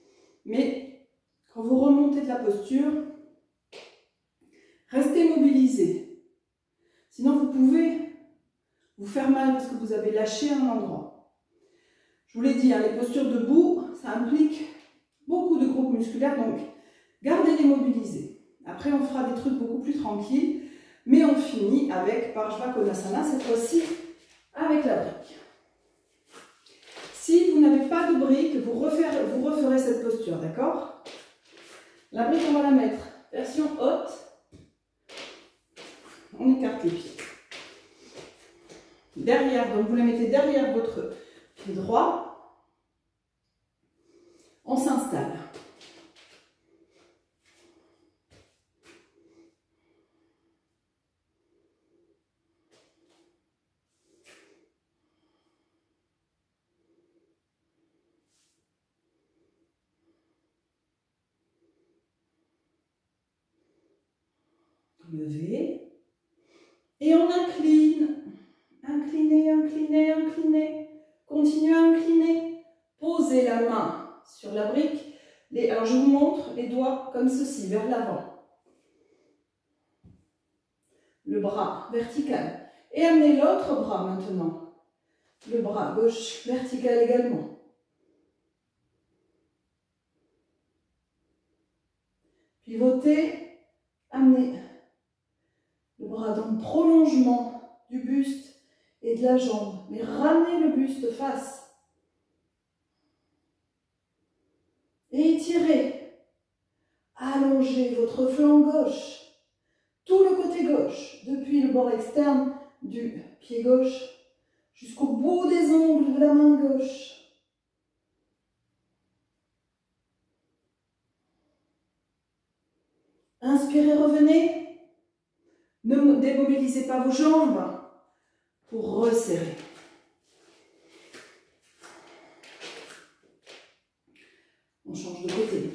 [SPEAKER 2] Mais quand vous remontez de la posture, restez mobilisé. Sinon, vous pouvez vous faire mal parce que vous avez lâché un endroit. Je vous l'ai dit, hein, les postures debout, ça implique beaucoup de groupes musculaires, donc gardez-les mobilisés. Après, on fera des trucs beaucoup plus tranquilles, mais on finit avec Parshva Konasana, cette fois-ci avec la brique. Si vous n'avez pas de brique, vous referez cette posture, d'accord? La brique, on va la mettre version haute. On écarte les pieds. Derrière, donc vous la mettez derrière votre pied droit. On s'installe. Levez. Et on incline. Inclinez, inclinez, inclinez. Continuez à incliner. Posez la main sur la brique. Alors je vous montre les doigts comme ceci, vers l'avant. Le bras vertical. Et amenez l'autre bras maintenant. Le bras gauche vertical également. Pivotez. Amenez le bras dans le prolongement du buste et de la jambe. Mais ramenez le buste face. Et étirez. Allongez votre flanc gauche. Tout le côté gauche, depuis le bord externe du pied gauche jusqu'au bout des ongles de la main gauche. Inspirez, revenez. Ne démobilisez pas vos jambes pour resserrer. On change de côté.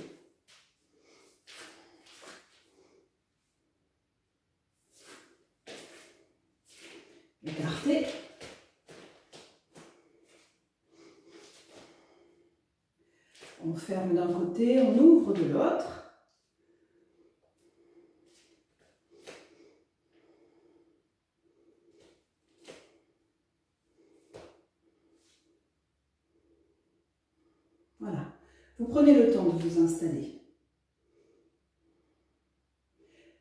[SPEAKER 2] Écartez. On ferme d'un côté, on ouvre de l'autre. Voilà. Vous prenez le temps de vous installer.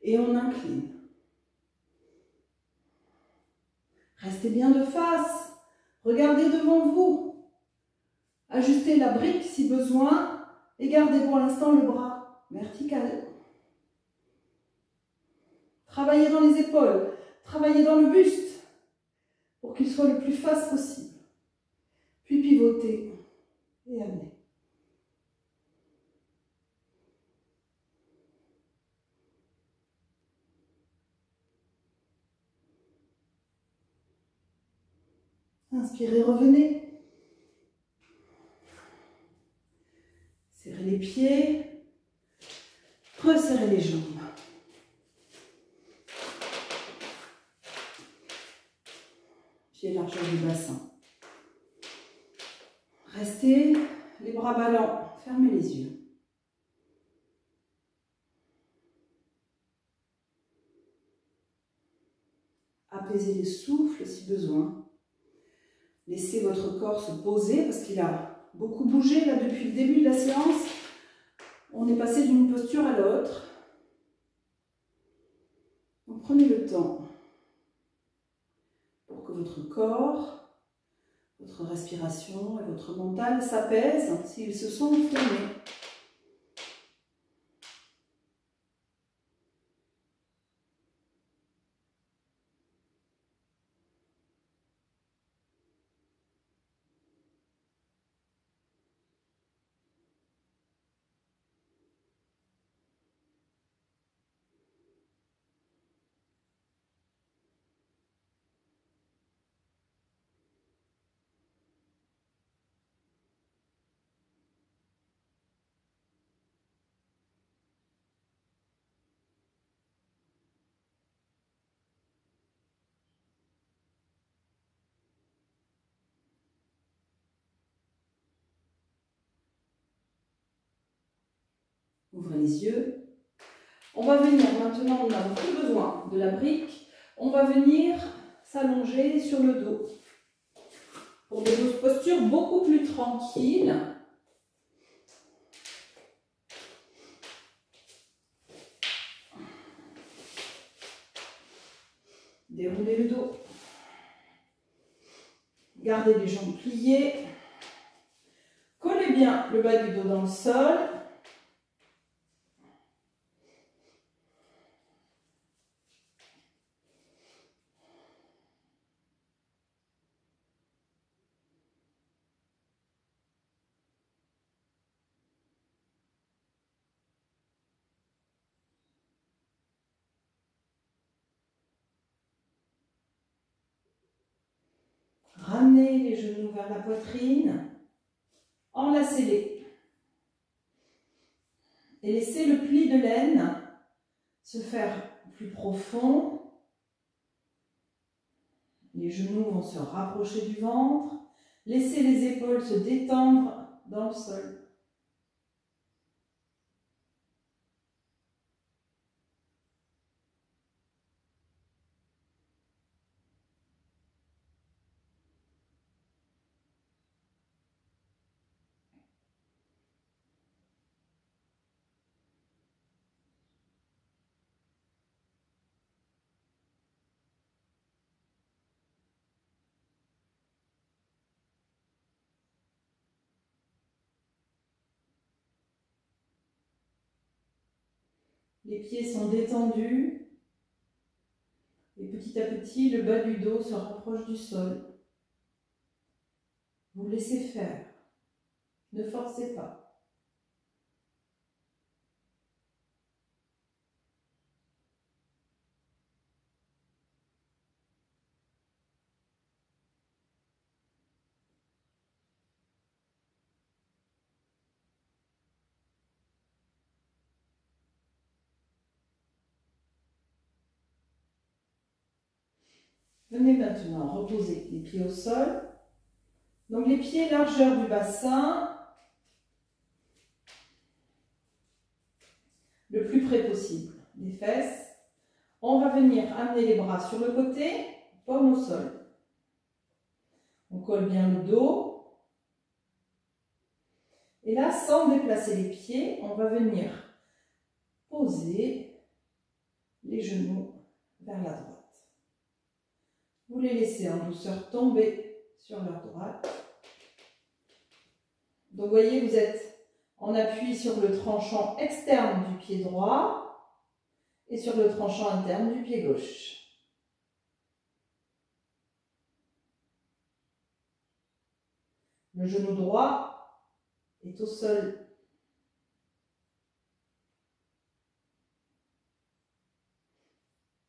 [SPEAKER 1] Et on incline. Restez bien de face. Regardez devant vous. Ajustez la brique si besoin et gardez pour l'instant le bras vertical. Travaillez dans les épaules, travaillez dans le buste pour qu'il soit le plus face possible. Puis pivotez et amenez. Inspirez, revenez. Serrez les pieds. Resserrez les jambes. Pieds largeur du bassin. Restez les bras ballants. Fermez les yeux. Apaisez le souffle si besoin. Laissez votre corps se poser parce qu'il a beaucoup bougé là depuis le début de la séance. On est passé d'une posture à l'autre. Donc prenez le temps pour que votre corps, votre respiration et votre mental s'apaisent s'ils se sont enflammés. Ouvrez les yeux. On va venir maintenant, on n'a plus besoin de la brique, on va venir s'allonger sur le dos. Pour des postures beaucoup plus tranquilles. Déroulez le dos. Gardez les jambes pliées. Collez bien le bas du dos dans le sol. Ramenez les genoux vers la poitrine. Enlacez-les. Et laissez le pli de l'aine se faire plus profond. Les genoux vont se rapprocher du ventre. Laissez les épaules se détendre dans le sol. Les pieds sont détendus et petit à petit, le bas du dos se rapproche du sol. Vous laissez faire, ne forcez pas. Venez maintenant reposer les pieds au sol. Donc les pieds largeur du bassin, le plus près possible des fesses. On va venir amener les bras sur le côté, paume au sol. On colle bien le dos. Et là, sans déplacer les pieds, on va venir poser les genoux vers la droite. Vous les laissez en douceur tomber sur leur droite. Donc, vous voyez, vous êtes en appui sur le tranchant externe du pied droit et sur le tranchant interne du pied gauche. Le genou droit est au sol.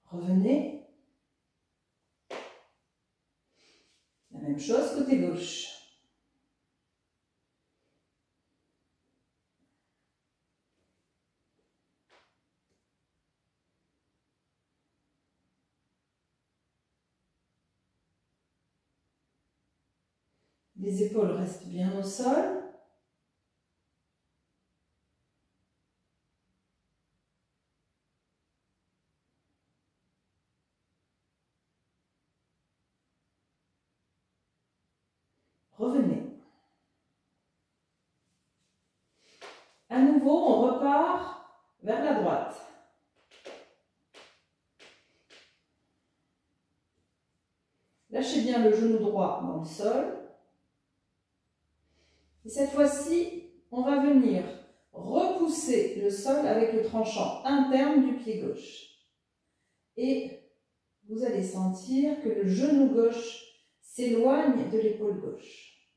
[SPEAKER 1] Revenez. La même chose côté gauche. Les épaules restent bien au sol. Revenez. À nouveau, on repart vers la droite. Lâchez bien le genou droit dans le sol. Et cette fois-ci, on va venir repousser le sol avec le tranchant interne du pied gauche. Et vous allez sentir que le genou gauche s'éloigne de l'épaule gauche.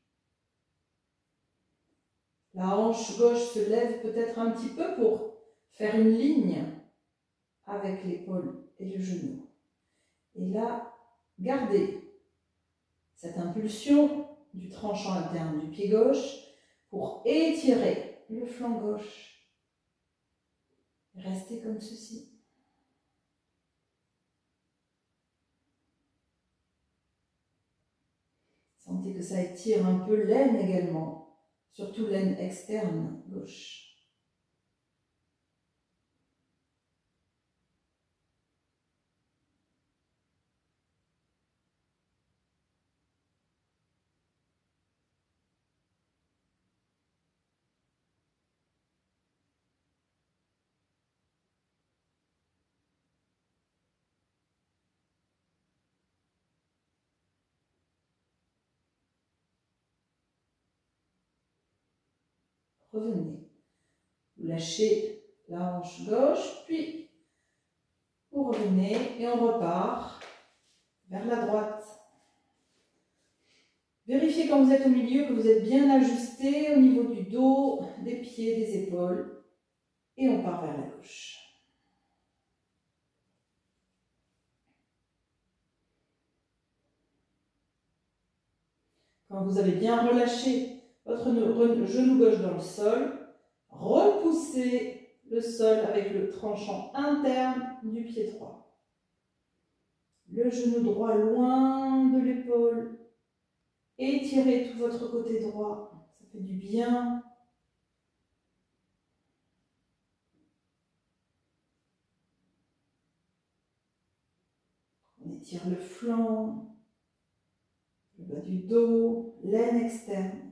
[SPEAKER 1] La hanche gauche se lève peut-être un petit peu pour faire une ligne avec l'épaule et le genou. Et là, gardez cette impulsion du tranchant interne du pied gauche pour étirer le flanc gauche. Restez comme ceci. Sentez que ça étire un peu l'aine également, surtout l'aine externe gauche. Revenez. Vous lâchez la hanche gauche, puis vous revenez et on repart vers la droite. Vérifiez quand vous êtes au milieu que vous êtes bien ajusté au niveau du dos, des pieds, des épaules. Et on part vers la gauche. Quand vous avez bien relâché votre genou gauche dans le sol, repoussez le sol avec le tranchant interne du pied droit. Le genou droit loin de l'épaule. Étirez tout votre côté droit, ça fait du bien. On étire le flanc, le bas du dos, l'aine externe.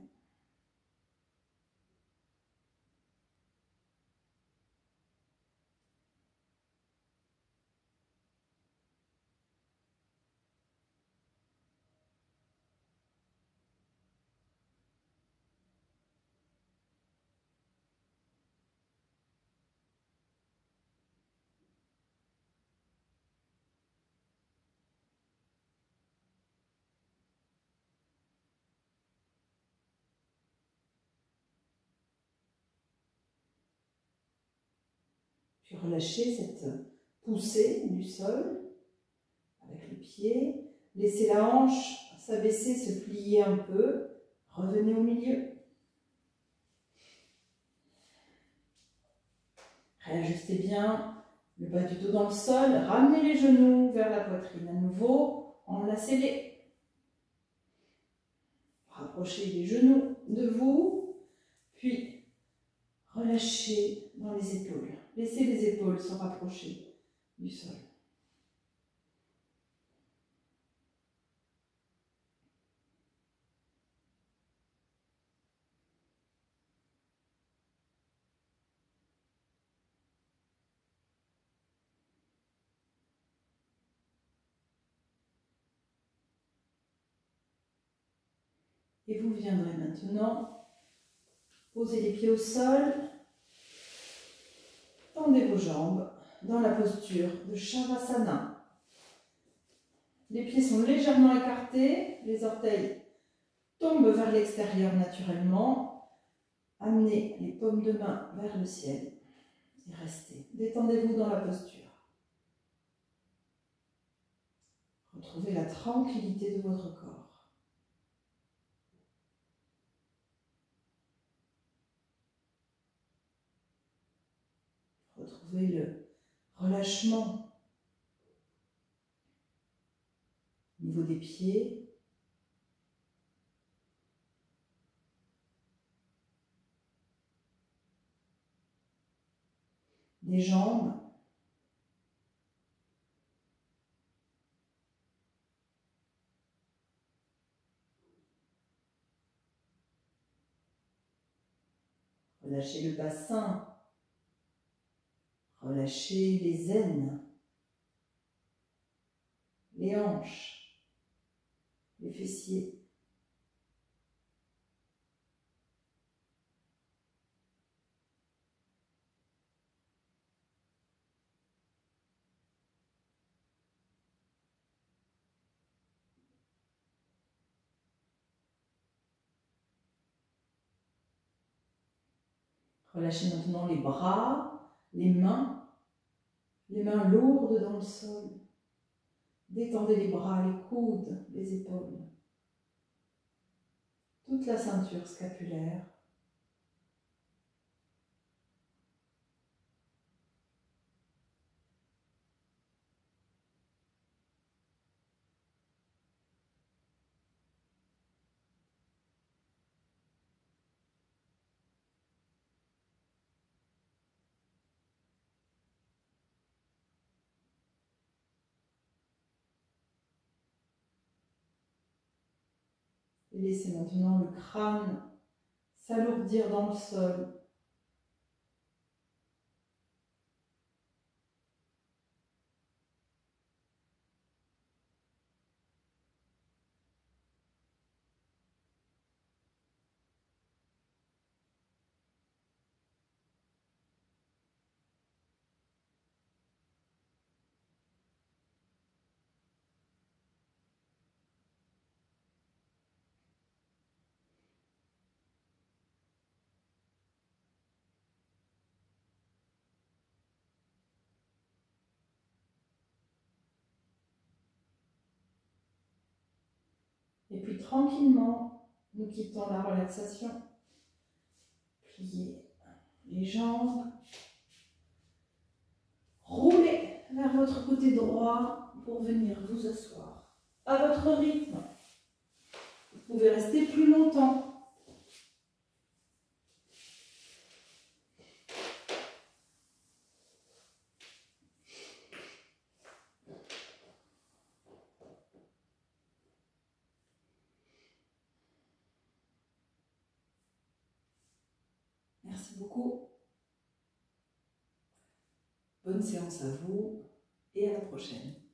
[SPEAKER 1] Puis relâchez cette poussée du sol avec le pied. Laissez la hanche s'abaisser, se plier un peu. Revenez au milieu. Réajustez bien le bas du dos dans le sol. Ramenez les genoux vers la poitrine. À nouveau, enlacez-les. Rapprochez les genoux de vous. Puis, relâchez dans les épaules. Laissez les épaules se rapprocher du sol. Et vous viendrez maintenant poser les pieds au sol. Tendez vos jambes dans la posture de Shavasana. Les pieds sont légèrement écartés, les orteils tombent vers l'extérieur naturellement. Amenez les paumes de main vers le ciel et restez. Détendez-vous dans la posture. Retrouvez la tranquillité de votre corps. Retrouvez le relâchement au niveau des pieds. Des jambes. Relâchez le bassin. Relâchez les aines, les hanches, les fessiers. Relâchez maintenant les bras, les mains lourdes dans le sol. Détendez les bras, les coudes, les épaules. Toute la ceinture scapulaire. Et laissez maintenant le crâne s'alourdir dans le sol. Et puis tranquillement, nous quittons la relaxation. Pliez les jambes. Roulez vers votre côté droit pour venir vous asseoir à votre rythme. Vous pouvez rester plus longtemps. Merci beaucoup. Bonne séance à vous et à la prochaine.